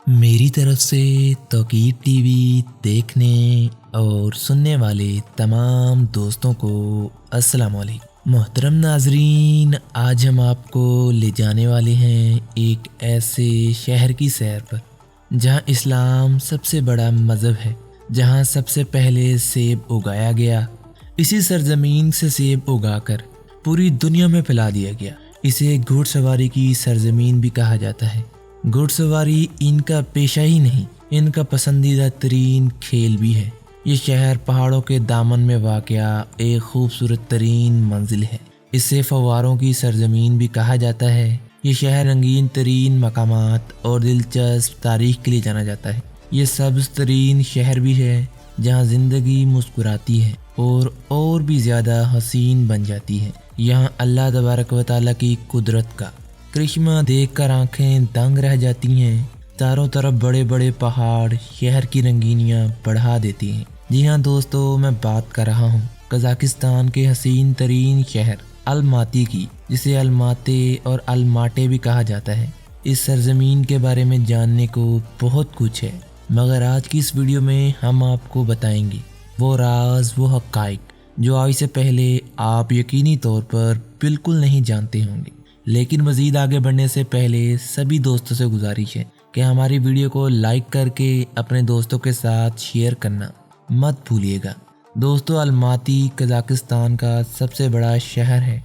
मेरी तरफ से तौकीर टीवी देखने और सुनने वाले तमाम दोस्तों को अस्सलाम वालेकुम। मोहतरम नाजरीन, आज हम आपको ले जाने वाले हैं एक ऐसे शहर की सैर पर जहां इस्लाम सबसे बड़ा मज़हब है, जहां सबसे पहले सेब उगाया गया। इसी सरजमीन से सेब उगाकर पूरी दुनिया में फैला दिया गया। इसे घुड़सवारी की सरजमीन भी कहा जाता है। घुड़सवारी इनका पेशा ही नहीं, इनका पसंदीदा तरीन खेल भी है। ये शहर पहाड़ों के दामन में वाक़या एक खूबसूरत तरीन मंजिल है। इसे फव्वारों की सरजमीन भी कहा जाता है। ये शहर रंगीन तरीन मकामात और दिलचस्प तारीख के लिए जाना जाता है। ये सब्ज़ तरीन शहर भी है जहाँ ज़िंदगी मुस्कुराती है और भी ज़्यादा हसीन बन जाती है। यहाँ अल्लाह तबारक व तआला की कुदरत का करिश्मा देखकर आंखें दंग रह जाती हैं। चारों तरफ बड़े बड़े पहाड़ शहर की रंगीनियाँ बढ़ा देती हैं। जी हाँ दोस्तों, मैं बात कर रहा हूँ कज़ाकिस्तान के हसीन तरीन शहर अलमाती की, जिसे अलमाते और अलमाटे भी कहा जाता है। इस सरजमीन के बारे में जानने को बहुत कुछ है, मगर आज की इस वीडियो में हम आपको बताएंगे वो राज, वो हक़ाइक़ जो आज से पहले आप यकीनी तौर पर बिल्कुल नहीं जानते होंगे। लेकिन मज़ीद आगे बढ़ने से पहले सभी दोस्तों से गुजारिश है कि हमारी वीडियो को लाइक करके अपने दोस्तों के साथ शेयर करना मत भूलिएगा। दोस्तों, अलमाती कज़ाकिस्तान का सबसे बड़ा शहर है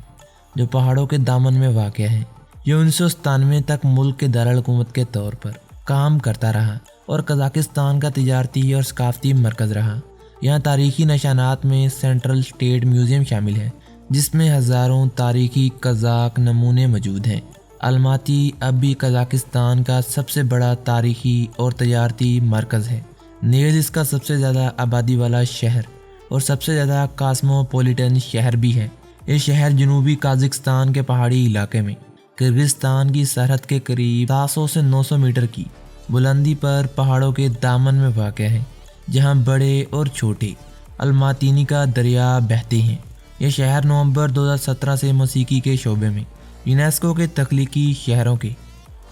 जो पहाड़ों के दामन में वाक़या है। ये 1997 तक मुल्क के दारुल-हुकूमत के तौर पर काम करता रहा और कज़ाकिस्तान का तिजारती और सकाफ़ती मरकज़ रहा। यहाँ तारीख़ी निशानात में सेंट्रल स्टेट म्यूज़ियम शामिल है, जिसमें हज़ारों तारीख़ी कज़ाक नमूने मौजूद हैं। अलमाती अब भी कज़ाकिस्तान का सबसे बड़ा तारीख़ी और तजारती मरकज़ है। नेज़ इसका सबसे ज़्यादा आबादी वाला शहर और सबसे ज़्यादा कास्मोपोलिटन शहर भी है। ये शहर जनूबी काज़ाकिस्तान के पहाड़ी इलाके में किर्गिस्तान की सरहद के करीब 700 से 900 मीटर की बुलंदी पर पहाड़ों के दामन में वाक़या है, जहाँ बड़े और छोटे अलमातीनी का दरिया बहते हैं। यह शहर नवंबर 2017 से मौसीकी के शोबे में यूनेस्को के तख्लीकी शहरों के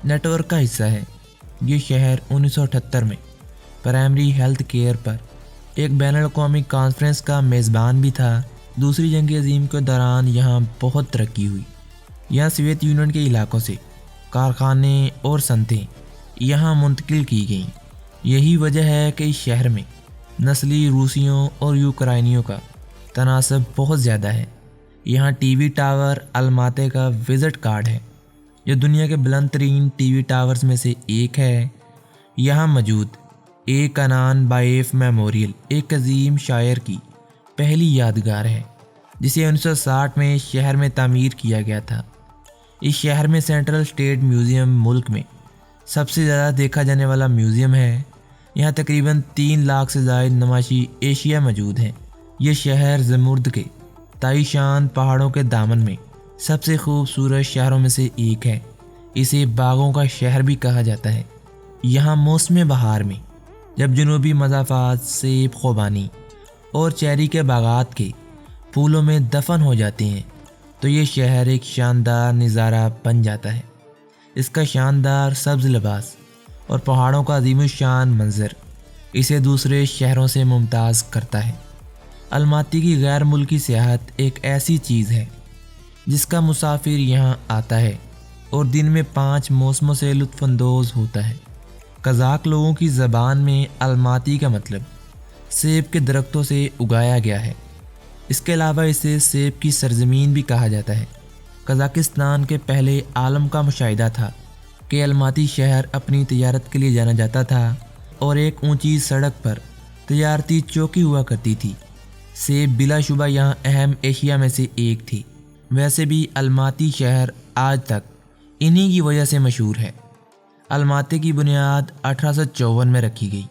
नेटवर्क का हिस्सा है। ये शहर 1978 में प्राइमरी हेल्थ केयर पर एक बैनुल-अक़वामी कॉन्फ्रेंस का मेज़बान भी था। दूसरी जंग अज़ीम के दौरान यहाँ बहुत तरक्की हुई। यहाँ सोवियत यूनियन के इलाकों से कारखाने और सनतें यहाँ मुंतकिल की गईं। यही वजह है कि इस शहर में नस्ली रूसियों और यूक्राइनियों का तनासब बहुत ज़्यादा है। यहाँ टीवी टावर अलमाते का विज़िट कार्ड है, जो दुनिया के बुलंद तरीन टीवी टावर्स में से एक है। यहाँ मौजूद एक अनान बाएफ मेमोरियल एक अजीम शायर की पहली यादगार है, जिसे 1960 में शहर में तामीर किया गया था। इस शहर में सेंट्रल स्टेट म्यूज़ियम मुल्क में सबसे ज़्यादा देखा जाने वाला म्यूज़ियम है। यहाँ तकरीबन 3 लाख से ज़ायद नुमाइशी एशिया मौजूद हैं। ये शहर ज़मुर्द के ताइशान पहाड़ों के दामन में सबसे खूबसूरत शहरों में से एक है। इसे बागों का शहर भी कहा जाता है। यहाँ मौसम बहार में जब जनूबी मज़ाफ़ात सेब, ख़ुबानी और चेरी के बागात के फूलों में दफन हो जाते हैं, तो ये शहर एक शानदार नज़ारा बन जाता है। इसका शानदार सब्ज़ लिबास और पहाड़ों का अज़ीमुश्शान मंज़र इसे दूसरे शहरों से मुमताज़ करता है। अलमाती की गैर मुल्की सियाहत एक ऐसी चीज़ है जिसका मुसाफिर यहाँ आता है और दिन में 5 मौसमों से लुत्फ़अंदोज़ होता है। कज़ाक लोगों की ज़बान में अलमाती का मतलब सेब के दरख्तों से उगाया गया है। इसके अलावा इसे सेब की सरजमीन भी कहा जाता है। कज़ाकिस्तान के पहले आलम का मुशाहिदा था कि अलमाती शहर अपनी तिजारत के लिए जाना जाता था और एक ऊंची सड़क पर तिजारती चौकी हुआ करती थी। सेब बिलाशुबा यहाँ अहम एशिया में से एक थी। वैसे भी अलमाती शहर आज तक इन्हीं की वजह से मशहूर है। अलमाती की बुनियाद 1854 में रखी गई,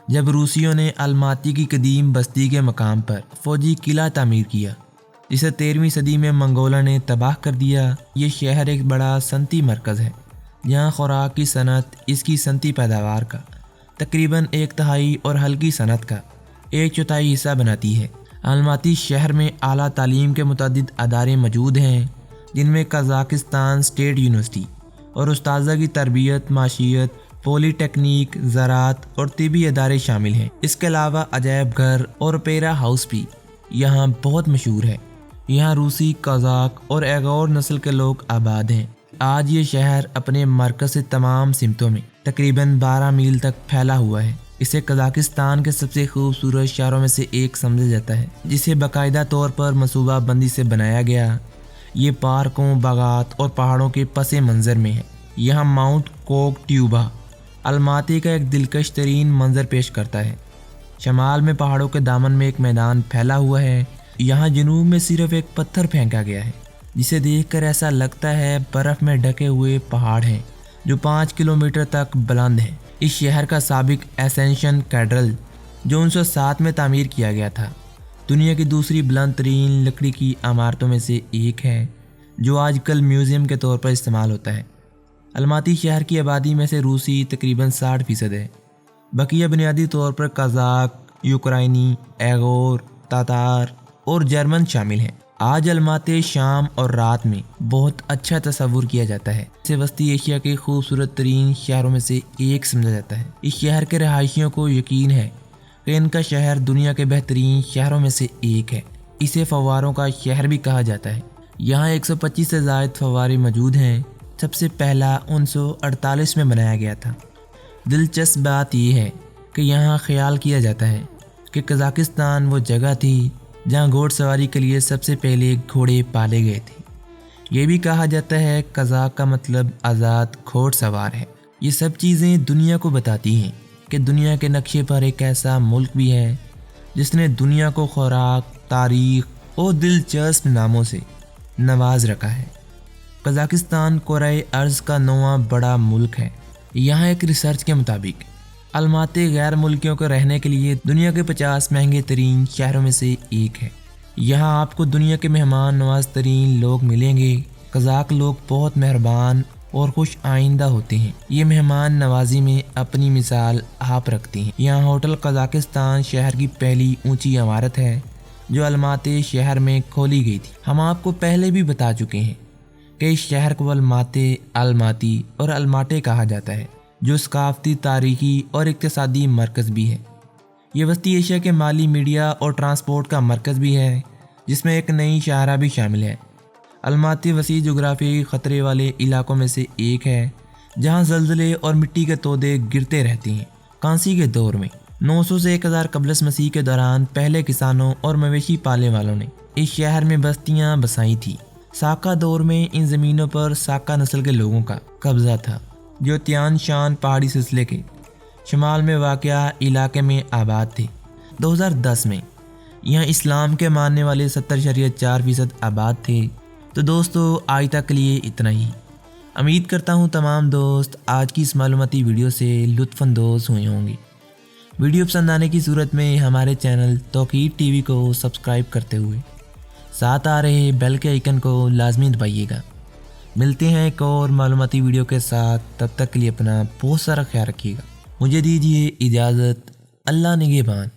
जब रूसियों ने अलमाती की कदीम बस्ती के मकाम पर फ़ौजी किला तामीर किया, जिसे 13वीं सदी में मंगोलों ने तबाह कर दिया। ये शहर एक बड़ा सनती मरकज़ है, जहाँ खुराक की सनत इसकी सनती पैदावार का तकरीबन 1/3 और हल्की सनत का 1/4 हिस्सा बनाती है। अलमाती शहर में आला तालीम के मुतअद्दिद अदारे मौजूद हैं। جن میں قزاقستان اسٹیٹ یونیورسٹی اور استاذہ کی تربیت، معیشت، پولی ٹیکنیک، زراعت اور طبی ادارے شامل ہیں۔ اس کے علاوہ عجائب گھر اور پیرا ہاؤس بھی یہاں بہت مشہور ہے۔ یہاں روسی، قزاق اور ایغور نسل کے لوگ آباد ہیں۔ آج یہ شہر اپنے مرکز سے تمام سمتوں میں تقریباً 12 میل تک پھیلا ہوا ہے۔ اسے قزاقستان کے سب سے خوبصورت شہروں میں سے ایک سمجھا جاتا ہے، جسے باقاعدہ طور پر منصوبہ بندی سے بنایا گیا۔ یہ پارکوں، باغات اور پہاڑوں کے پس منظر میں ہے۔ یہاں ماؤنٹ کوک ٹیوبا الماتی کا ایک دلکش ترین منظر پیش کرتا ہے۔ شمال میں پہاڑوں کے دامن میں ایک میدان پھیلا ہوا ہے۔ یہاں جنوب میں صرف ایک پتھر پھینکا گیا ہے، جسے دیکھ کر ایسا لگتا ہے برف میں ڈھکے ہوئے پہاڑ ہیں جو 5 کلومیٹر تک بلند ہیں۔ اس شہر کا سابق اسینشن کیتھیڈرل جو 1907 میں تعمیر کیا گیا تھا، دنیا کی دوسری بلند ترین لکڑی کی عمارتوں میں سے ایک ہے، جو آج کل میوزیم کے طور پر استعمال ہوتا ہے۔ الماتی شہر کی آبادی میں سے روسی تقریباً 60% ہے، بقیہ بنیادی طور پر قزاق، یوکرائنی، ایغور، تاتار اور جرمن شامل ہیں۔ آج الماتی شام اور رات میں بہت اچھا تصور کیا جاتا ہے۔ اسے وسطی ایشیا کے خوبصورت ترین شہروں میں سے ایک سمجھا جاتا ہے۔ اس شہر کے رہائشیوں کو یقین ہے کہ ان کا شہر دنیا کے بہترین شہروں میں سے ایک ہے۔ اسے فواروں کا شہر بھی کہا جاتا ہے۔ یہاں 125 سے زائد فوارے موجود ہیں۔ سب سے پہلا 1948 میں بنایا گیا تھا۔ دلچسپ بات یہ ہے کہ یہاں خیال کیا جاتا ہے کہ قزاقستان وہ جگہ تھی جہاں گھوڑ سواری کے لیے سب سے پہلے گھوڑے پالے گئے تھے۔ یہ بھی کہا جاتا ہے قزاق کا مطلب آزاد گھوڑ سوار ہے۔ یہ سب چیزیں دنیا کو بتاتی ہیں کہ دنیا کے نقشے پر ایک ایسا ملک بھی ہے جس نے دنیا کو خوراک، تاریخ اور دلچسپ ناموں سے نواز رکھا ہے۔ قزاقستان کرۂ ارض کا 9واں بڑا ملک ہے۔ یہاں ایک ریسرچ کے مطابق الماتی غیر ملکیوں کو رہنے کے لیے دنیا کے 50 مہنگے ترین شہروں میں سے ایک ہے۔ یہاں آپ کو دنیا کے مہمان نواز ترین لوگ ملیں گے۔ قزاق لوگ بہت مہربان اور خوش آئندہ ہوتے ہیں۔ یہ مہمان نوازی میں اپنی مثال آپ رکھتے ہیں۔ یہاں ہوٹل قزاقستان شہر کی پہلی اونچی عمارت ہے جو الماتی شہر میں کھولی گئی تھی۔ ہم آپ کو پہلے بھی بتا چکے ہیں کہ اس شہر کو الماتی اور الماٹے کہا جاتا ہے، جو ثقافتی، تاریخی اور اقتصادی مرکز بھی ہے۔ یہ وسطی ایشیا کے مالی، میڈیا اور ٹرانسپورٹ کا مرکز بھی ہے، جس میں ایک نئی شاہراہ بھی شامل ہے۔ الماتی وسیع جغرافیائی خطرے والے علاقوں میں سے ایک ہے، جہاں زلزلے اور مٹی کے تودے گرتے رہتے ہیں۔ کانسی کے دور میں 900 سے 1000 قبل مسیح کے دوران پہلے کسانوں اور مویشی پالنے والوں نے اس شہر میں بستیاں بسائی تھیں۔ ساکا دور میں ان زمینوں پر ساکا نسل کے لوگوں کا قبضہ تھا، جو تیان شان پہاڑی سلسلے کے شمال میں واقع علاقے میں آباد تھے۔ 2010 میں یہاں اسلام کے ماننے والے 70.4% آباد تھے۔ تو دوستو، آج تک کے لیے اتنا ہی۔ امید کرتا ہوں تمام دوست آج کی اس معلوماتی ویڈیو سے لطف اندوز ہوئے ہوں گے۔ ویڈیو پسند آنے کی صورت میں ہمارے چینل توقیر ٹی وی کو سبسکرائب کرتے ہوئے ساتھ آ رہے بیل کے آئیکن کو لازمی دبائیے گا۔ ملتے ہیں ایک اور معلوماتی ویڈیو کے ساتھ، تب تک کے لیے اپنا بہت سارا خیال رکھیے گا۔ مجھے دیجیے اجازت، اللہ نگہبان۔